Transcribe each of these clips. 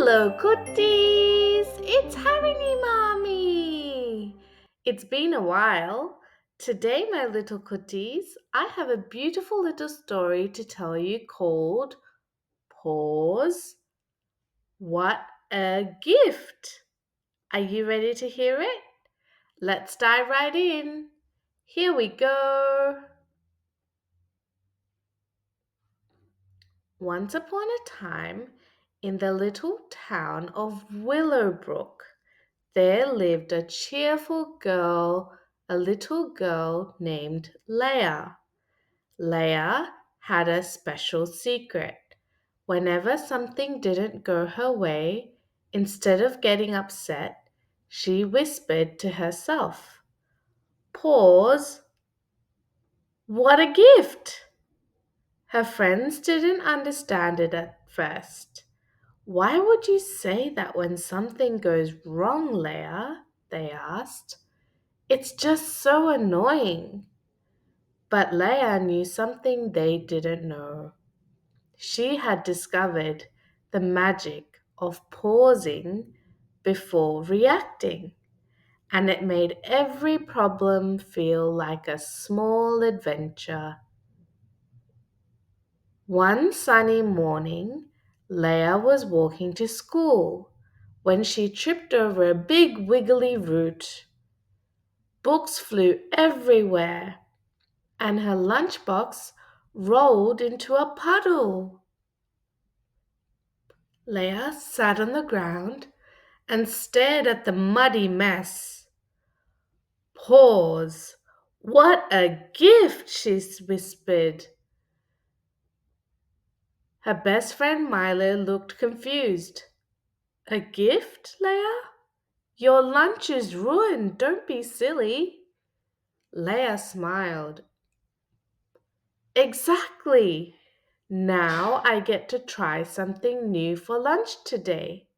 Hello, Kutties! It's Hareni, Maami! It's been a while. Today, my little Kutties, I have a beautiful little story to tell you called Pause. What a gift! Are you ready to hear it? Let's dive right in. Here we go. Once upon a time, in the little town of Willowbrook, there lived a cheerful girl, a little girl named Laya. Laya had a special secret. Whenever something didn't go her way, instead of getting upset, she whispered to herself, "Pause, what a gift!" Her friends didn't understand it at first. "Why would you say that when something goes wrong, Laya?" they asked. "It's just so annoying." But Laya knew something they didn't know. She had discovered the magic of pausing before reacting, and it made every problem feel like a small adventure. One sunny morning, Leia was walking to school when she tripped over a big wiggly root. Books flew everywhere, and her lunchbox rolled into a puddle. Leia sat on the ground and stared at the muddy mess. "Pause! What a gift!" she whispered. Her best friend Milo looked confused. "A gift, Leia? Your lunch is ruined. Don't be silly." Leia smiled. "Exactly. Now I get to try something new for lunch today.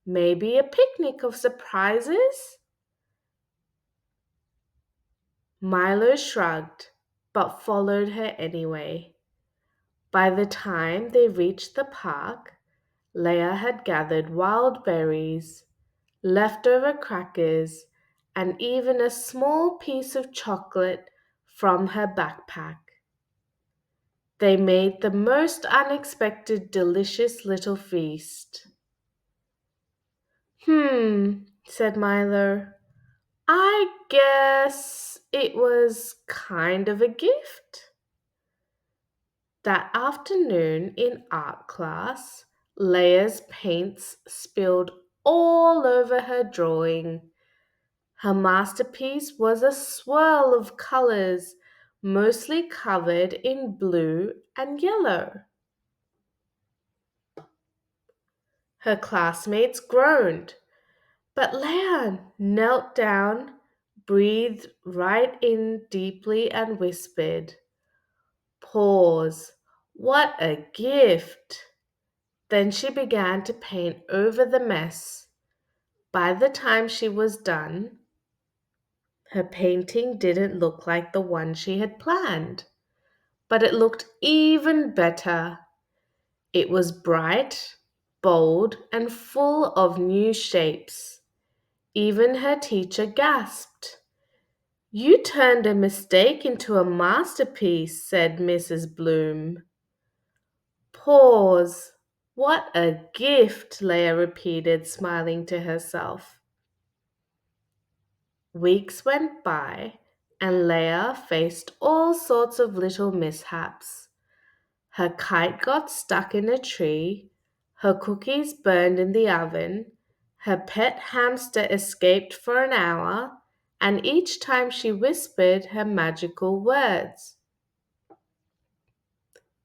Maybe a picnic of surprises?" Milo shrugged, but followed her anyway. By the time they reached the park, Leia had gathered wild berries, leftover crackers, and even a small piece of chocolate from her backpack. They made the most unexpected, delicious little feast. Said Milo. "I guess it was kind of a gift." That afternoon in art class, Leia's paints spilled all over her drawing. Her masterpiece was a swirl of colors, mostly covered in blue and yellow. Her classmates groaned, but Leia knelt down, breathed right in deeply, and whispered, "Pause. What a gift!" Then she began to paint over the mess. By the time she was done, her painting didn't look like the one she had planned, but it looked even better. It was bright, bold, and full of new shapes. Even her teacher gasped. "You turned a mistake into a masterpiece," said Mrs. Bloom. "Pause. What a gift," Leia repeated, smiling to herself. Weeks went by, and Leia faced all sorts of little mishaps. Her kite got stuck in a tree, her cookies burned in the oven, her pet hamster escaped for an hour, and each time she whispered her magical words.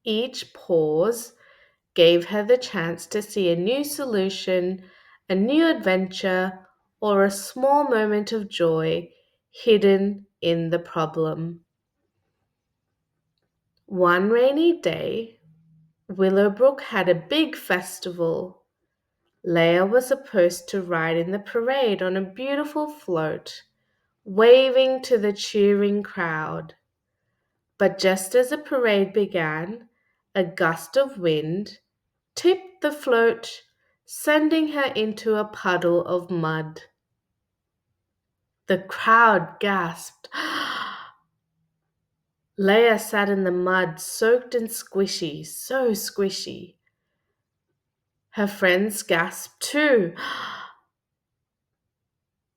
Each pause gave her the chance to see a new solution, a new adventure, or a small moment of joy hidden in the problem. One rainy day, Willowbrook had a big festival. Leia was supposed to ride in the parade on a beautiful float, waving to the cheering crowd. But just as the parade began, a gust of wind tipped the float, sending her into a puddle of mud. The crowd gasped. Leia sat in the mud, soaked and squishy, so squishy. Her friends gasped too.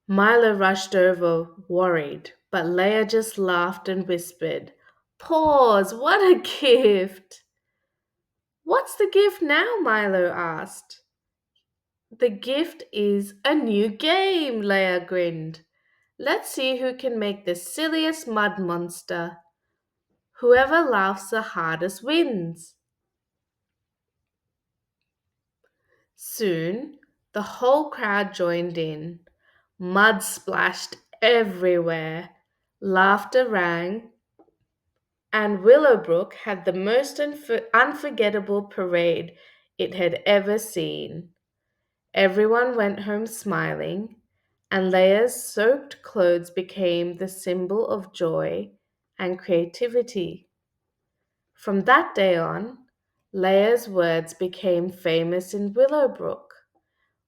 Milo rushed over, worried, but Leia just laughed and whispered, "Pause, what a gift!" "What's the gift now?" Milo asked. "The gift is a new game," Leia grinned. "Let's see who can make the silliest mud monster. Whoever laughs the hardest wins." Soon, the whole crowd joined in. Mud splashed everywhere. Laughter rang, and Willowbrook had the most unforgettable parade it had ever seen. Everyone went home smiling, and Leia's soaked clothes became the symbol of joy and creativity. From that day on, Leia's words became famous in Willowbrook.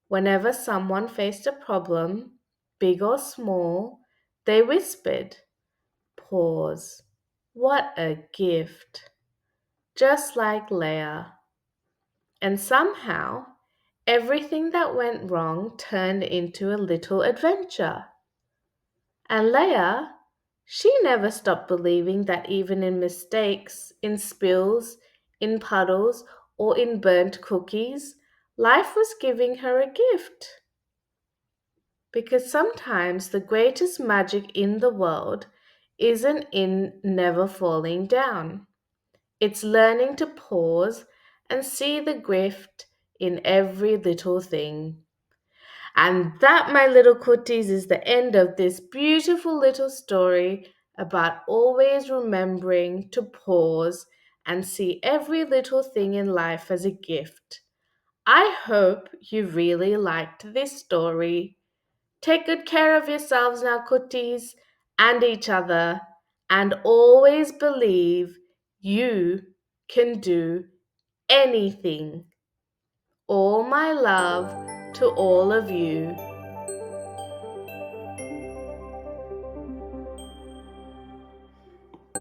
Whenever someone faced a problem, big or small, they whispered, "Pause. What a gift." Just like Leia. And somehow, everything that went wrong turned into a little adventure. And Leia, she never stopped believing that even in mistakes, in spills, in puddles, or in burnt cookies, life was giving her a gift. Because sometimes the greatest magic in the world isn't in never falling down. It's learning to pause and see the gift in every little thing. And that, my little Kutties, is the end of this beautiful little story about always remembering to pause and see every little thing in life as a gift. I hope you really liked this story. Take good care of yourselves now, Kutties, and each other, and always believe you can do anything. All my love to all of you.